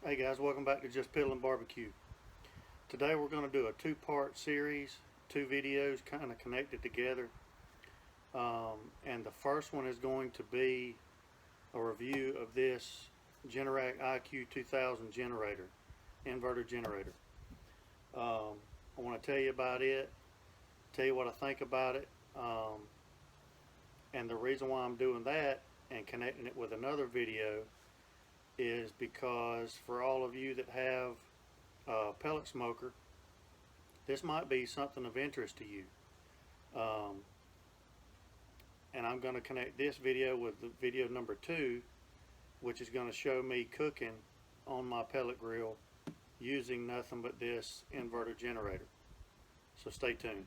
Hey guys, welcome back to Just Piddling Barbecue. Today we're going to do a two-part series, two videos kind of connected together. And the first one is going to be a review of this Generac IQ2000 generator, inverter generator. I want to tell you about it, tell you what I think about it, and the reason why I'm doing that and connecting it with another video is because for all of you that have a pellet smoker, this might be something of interest to you. And I'm going to connect this video with the video number 2, which is going to show me cooking on my pellet grill using nothing but this inverter generator. So stay tuned.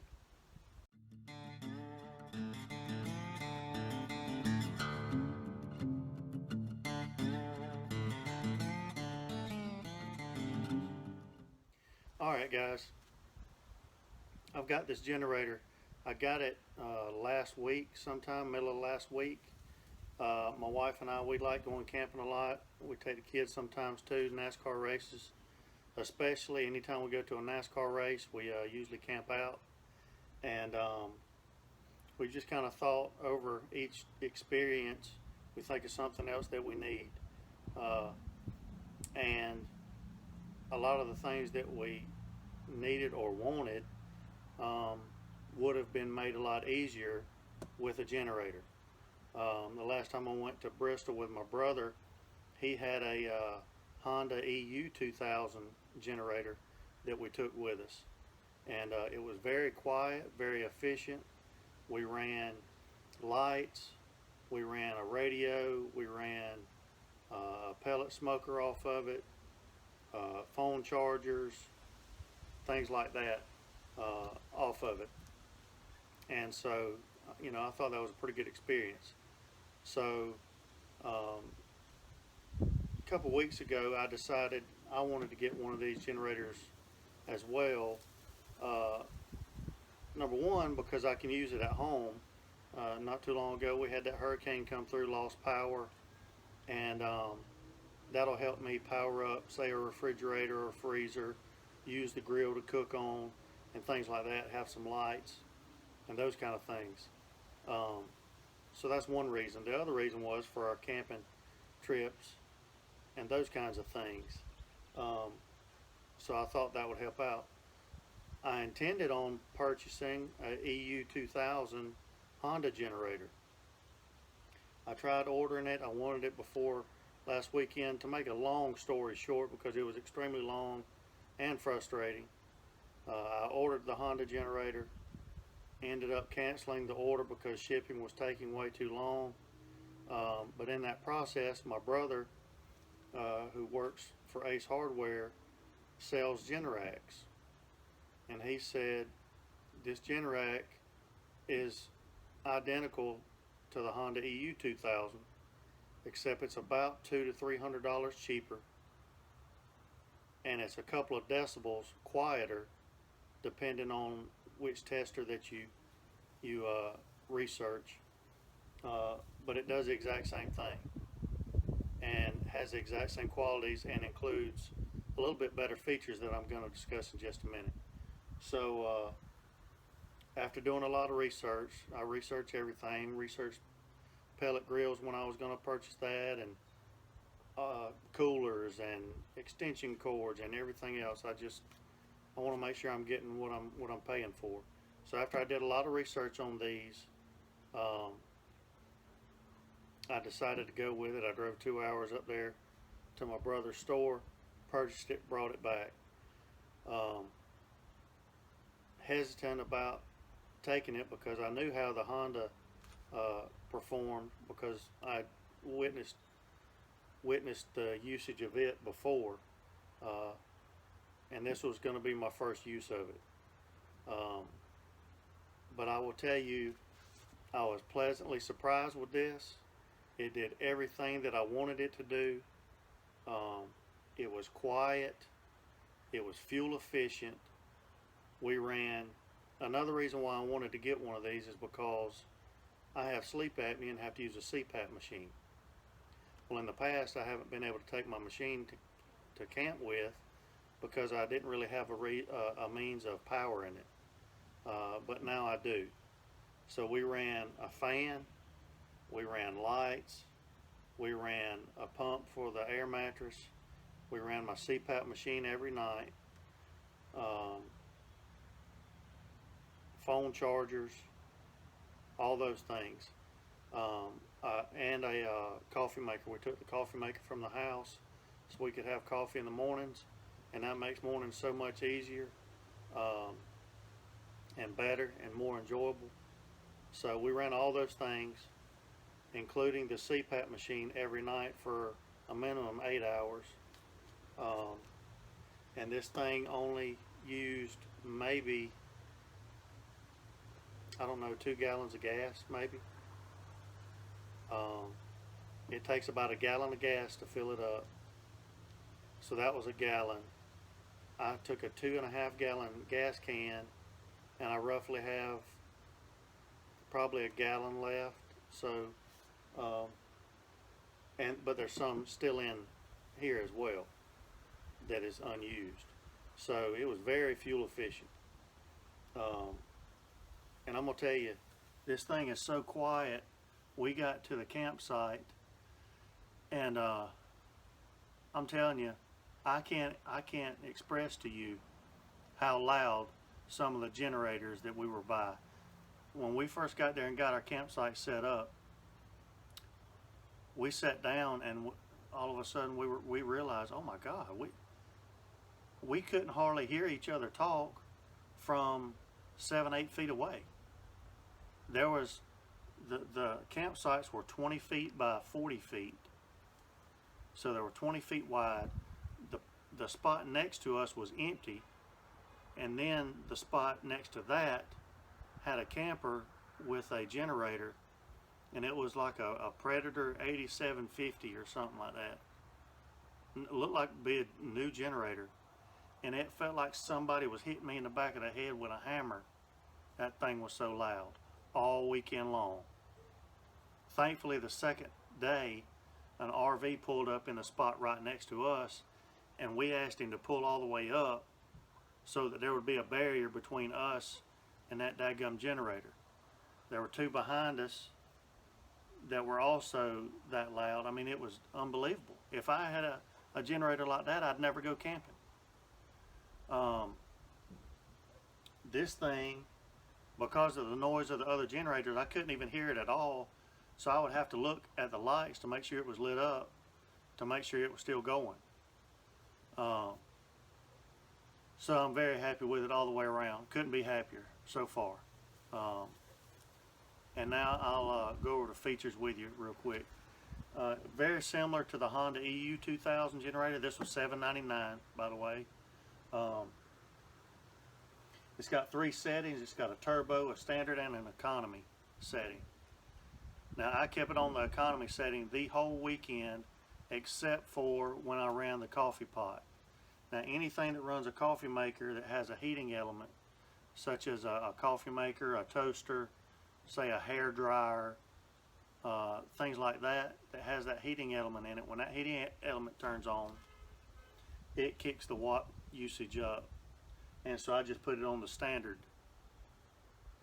Alright guys, I've got this generator. I got it last week, sometime middle of last week. My wife and I, we like going camping a lot. We take the kids sometimes too, NASCAR races. Especially anytime we go to a NASCAR race, we usually camp out. And we just kind of thought over each experience, we think of something else that we need. And a lot of the things that we needed or wanted would have been made a lot easier with a generator. The last time I went to Bristol with my brother, he had a Honda EU2000 generator that we took with us, and it was very quiet, very efficient. We ran lights, we ran a radio, we ran a pellet smoker off of it, phone chargers, things like that off of it. And so, you know, I thought that was a pretty good experience. So a couple weeks ago I decided I wanted to get one of these generators as well. Number one, because I can use it at home. Not too long ago we had that hurricane come through, lost power, and that'll help me power up, say, a refrigerator or freezer, use the grill to cook on and things like that, have some lights and those kind of things. So that's one reason. The other reason was for our camping trips and those kinds of things. So I thought that would help out. I intended on purchasing a EU2000 Honda generator. I tried ordering it. I wanted it before last weekend. To make a long story short, because it was extremely long and frustrating, I ordered the Honda generator, ended up canceling the order because shipping was taking way too long. But in that process, my brother, who works for Ace Hardware, sells Generacs, and he said this Generac is identical to the Honda EU2000, except it's about $200 to $300 cheaper, and it's a couple of decibels quieter depending on which tester that you research. But it does the exact same thing and has the exact same qualities and includes a little bit better features that I'm going to discuss in just a minute. So after doing a lot of research, I researched everything, researched pellet grills when I was going to purchase that, and coolers and extension cords and everything else. I want to make sure I'm getting what I'm paying for. So after I did a lot of research on these, I decided to go with it. I drove 2 hours up there to my brother's store, purchased it, brought it back. Hesitant about taking it because I knew how the Honda performed, because I witnessed the usage of it before, and this was going to be my first use of it. But I will tell you, I was pleasantly surprised with this. It did everything that I wanted it to do. It was quiet, it was fuel efficient. We ran, another reason why I wanted to get one of these is because I have sleep apnea and have to use a CPAP machine. Well, in the past I haven't been able to take my machine to to camp with, because I didn't really have a means of powering it. But now I do. So we ran a fan, we ran lights, we ran a pump for the air mattress, we ran my CPAP machine every night, phone chargers, all those things, and a coffee maker. We took the coffee maker from the house so we could have coffee in the mornings, and that makes mornings so much easier and better and more enjoyable. So we ran all those things, including the CPAP machine, every night for a minimum 8 hours. And this thing only used maybe, I don't know, 2 gallons of gas, maybe. It takes about a gallon of gas to fill it up. So that was a gallon. I took a 2.5 gallon gas can, and I roughly have probably a gallon left. So, but there's some still in here as well that is unused. So it was very fuel efficient. And I'm gonna tell you, this thing is so quiet. We got to the campsite, and I'm telling you, I can't express to you how loud some of the generators that we were by. When we first got there and got our campsite set up, we sat down, and all of a sudden we realized, oh my God, we couldn't hardly hear each other talk from 7-8 feet away. There was the campsites were 20 feet by 40 feet, so they were 20 feet wide. The spot next to us was empty, and then the spot next to that had a camper with a generator, and it was like a Predator 8750 or something like that. It looked like it'd be a new generator, and it felt like somebody was hitting me in the back of the head with a hammer. That thing was so loud all weekend long. Thankfully, the second day, an RV pulled up in the spot right next to us, and we asked him to pull all the way up so that there would be a barrier between us and that daggum generator. There were 2 behind us that were also that loud. I mean, it was unbelievable. If I had a generator like that, I'd never go camping. This thing, because of the noise of the other generators, I couldn't even hear it at all. So I would have to look at the lights to make sure it was lit up, to make sure it was still going. So I'm very happy with it all the way around. Couldn't be happier so far. And now I'll go over the features with you real quick. Very similar to the Honda EU2000 generator. This was $799, by the way. It's got 3 settings. It's got a turbo, a standard, and an economy setting. Now I kept it on the economy setting the whole weekend, except for when I ran the coffee pot. Now anything that runs a coffee maker that has a heating element, such as a coffee maker, a toaster, say a hair dryer, things like that, that has that heating element in it, when that heating element turns on, it kicks the watt usage up. And so I just put it on the standard.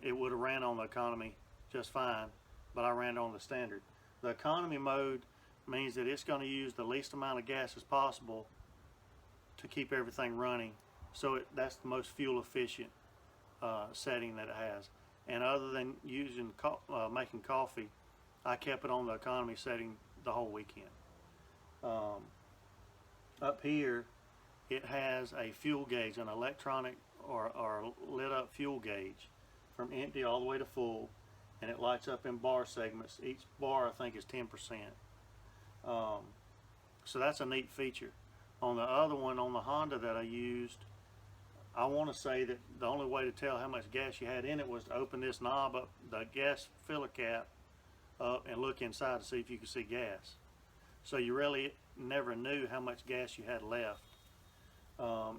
It would have ran on the economy just fine, but I ran it on the standard. The economy mode means that it's going to use the least amount of gas as possible to keep everything running. So that's the most fuel efficient setting that it has. And other than using making coffee, I kept it on the economy setting the whole weekend. Up here, it has a fuel gauge, an electronic or lit up fuel gauge from empty all the way to full, and it lights up in bar segments. Each bar, I think, is 10%. So that's a neat feature. On the other one, on the Honda that I used, I want to say that the only way to tell how much gas you had in it was to open this knob up, the gas filler cap up, and look inside to see if you could see gas. So you really never knew how much gas you had left.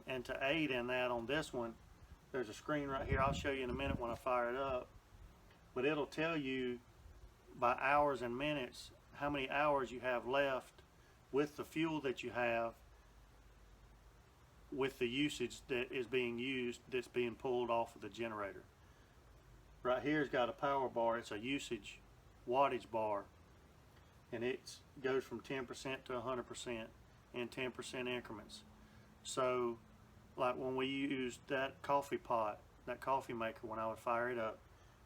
And to aid in that, on this one, there's a screen right here. I'll show you in a minute when I fire it up. But it'll tell you by hours and minutes how many hours you have left with the fuel that you have with the usage that is being used, that's being pulled off of the generator. Right here's got a power bar. It's a usage wattage bar, and it goes from 10% to 100% in 10% increments. So like when we used that coffee pot, that coffee maker, when I would fire it up,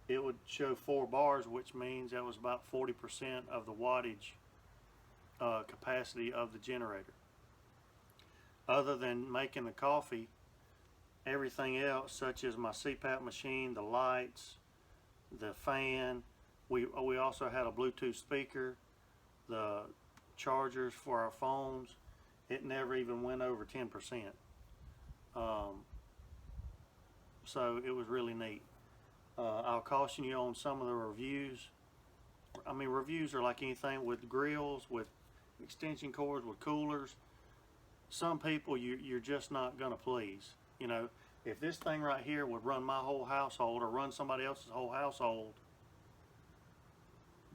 it would show 4 bars, which means that was about 40% of the wattage capacity of the generator. Other than making the coffee, everything else, such as my CPAP machine, the lights, the fan, we also had a Bluetooth speaker, the chargers for our phones, it never even went over 10%. So it was really neat. I'll caution you on some of the reviews. I mean, reviews are like anything with grills, with extension cords, with coolers. Some people you're just not gonna please. You know, if this thing right here would run my whole household or run somebody else's whole household,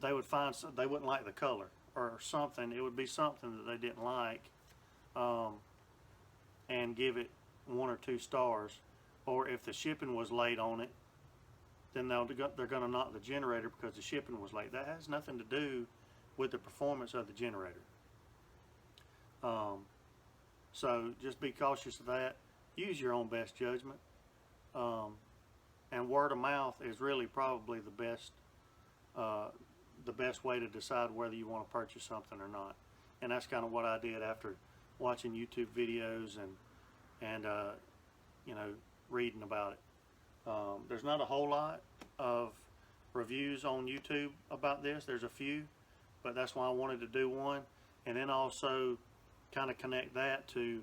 they wouldn't like the color or something. It would be something that they didn't like, and give it 1 or 2 stars. Or if the shipping was late on it, then they're going to knock the generator because the shipping was late. That has nothing to do with the performance of the generator. So just be cautious of that. Use your own best judgment. And word of mouth is really probably the best way to decide whether you want to purchase something or not. And that's kind of what I did after watching YouTube videos and you know, reading about it. There's not a whole lot of reviews on YouTube about this. There's a few, but that's why I wanted to do one, and then also kind of connect that to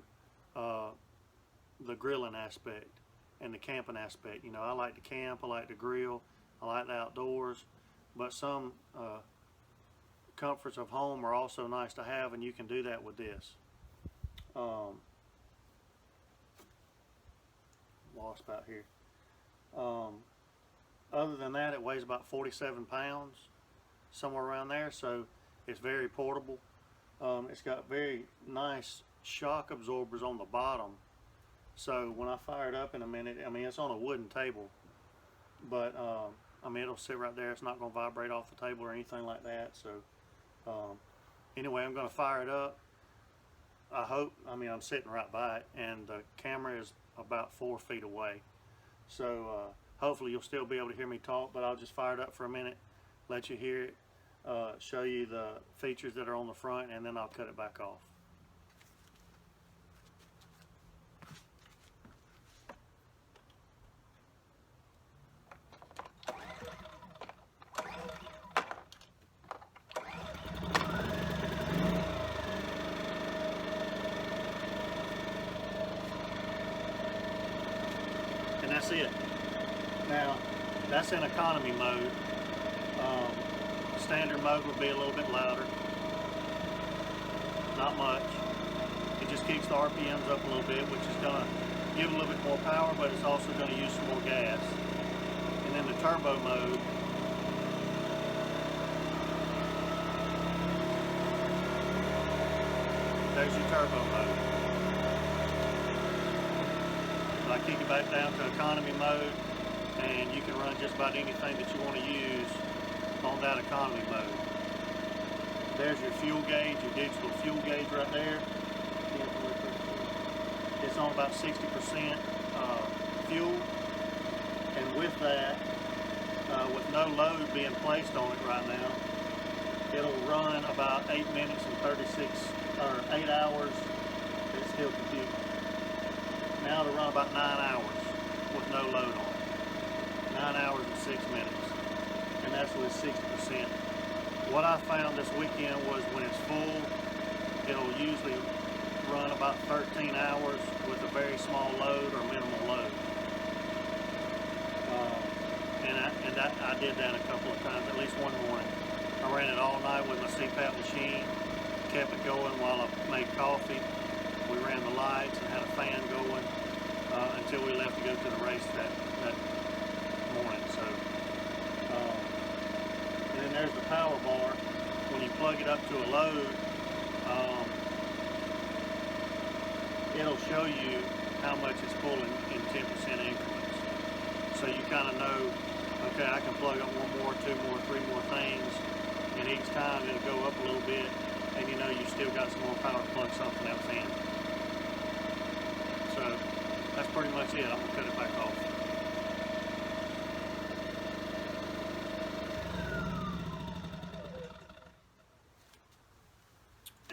the grilling aspect and the camping aspect. You know, I like to camp, I like to grill, I like the outdoors, but some comforts of home are also nice to have, and you can do that with this. Wasp out here. Other than that, it weighs about 47 pounds, somewhere around there, so it's very portable. It's got very nice shock absorbers on the bottom, so when I fire it up in a minute, I mean, it's on a wooden table, but I mean, it'll sit right there. It's not going to vibrate off the table or anything like that. So anyway, I'm going to fire it up. I mean, I'm sitting right by it, and the camera is about 4 feet away, so hopefully you'll still be able to hear me talk, but I'll just fire it up for a minute, let you hear it, show you the features that are on the front, and then I'll cut it back off. And that's it. Now, that's in economy mode. Standard mode would be a little bit louder. Not much. It just kicks the RPMs up a little bit, which is going to give a little bit more power, but it's also going to use some more gas. And then the turbo mode, there's your turbo mode. I kick it back down to economy mode, and you can run just about anything that you want to use on that economy mode. There's your fuel gauge, your digital fuel gauge right there. It's on about 60% fuel, and with that, with no load being placed on it right now, it'll run about 8 minutes and 8 hours. It's still computing. Now it'll run about 9 hours with no load on it. 9 hours and 6 minutes. And that's with 60%. What I found this weekend was when it's full, it'll usually run about 13 hours with a very small load or minimal load. I did that a couple of times, at least one morning. I ran it all night with my CPAP machine, kept it going while I made coffee. We ran the lights and had a fan going until we left to go to the race that morning. So, and then there's the power bar. When you plug it up to a load, it'll show you how much it's pulling in 10% increments. So you kind of know, okay, I can plug up one more, two more, three more things, and each time it'll go up a little bit, and you know you still got some more power to plug something else in. So that's pretty much it. I'm gonna cut it back off.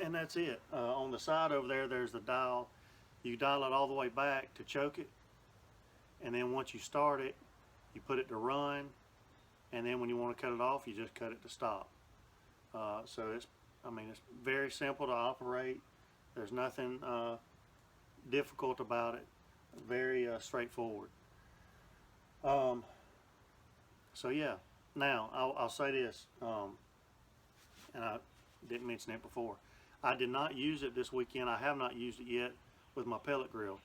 And that's it. On the side over there, there's the dial. You dial it all the way back to choke it, and then once you start it, you put it to run, and then when you want to cut it off, you just cut it to stop. So it's very simple to operate. There's nothing difficult about it. Very straightforward. So yeah. Now I'll say this, and I didn't mention it before. I did not use it this weekend. I have not used it yet with my pellet grill,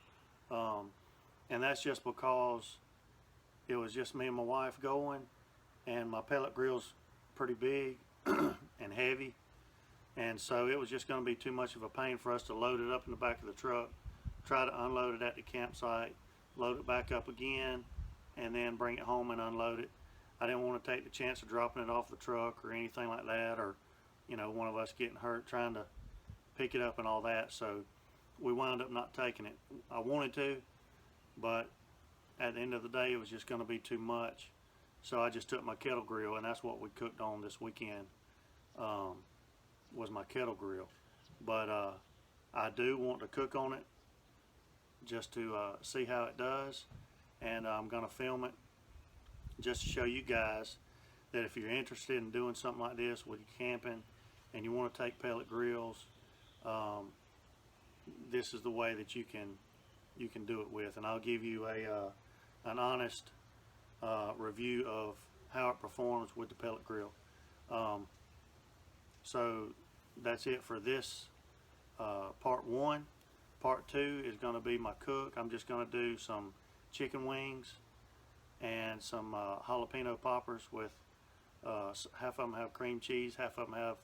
and that's just because it was just me and my wife going, and my pellet grill's pretty big and heavy, and so it was just going to be too much of a pain for us to load it up in the back of the truck, try to unload it at the campsite, load it back up again, and then bring it home and unload it. I didn't want to take the chance of dropping it off the truck or anything like that, or one of us getting hurt trying to pick it up and all that. So we wound up not taking it. I wanted to, but at the end of the day, it was just going to be too much. So I just took my kettle grill, and that's what we cooked on this weekend, was my kettle grill. But I do want to cook on it just to see how it does, and I'm going to film it just to show you guys that if you're interested in doing something like this with your camping and you want to take pellet grills, this is the way that you can do it with, and I'll give you an honest review of how it performs with the pellet grill. So that's it for this part one. Part two is going to be my cook. I'm just going to do some chicken wings and some jalapeno poppers with half of them have cream cheese, half of them have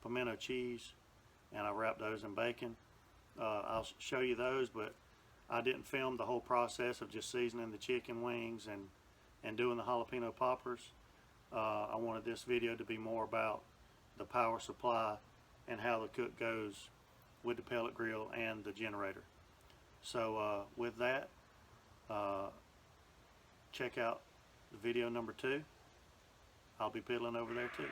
pimento cheese, and I wrap those in bacon. I'll show you those, but I didn't film the whole process of just seasoning the chicken wings and doing the jalapeno poppers. I wanted this video to be more about the power supply and how the cook goes with the pellet grill and the generator. So with that, check out the video number 2. I'll be piddling over there too.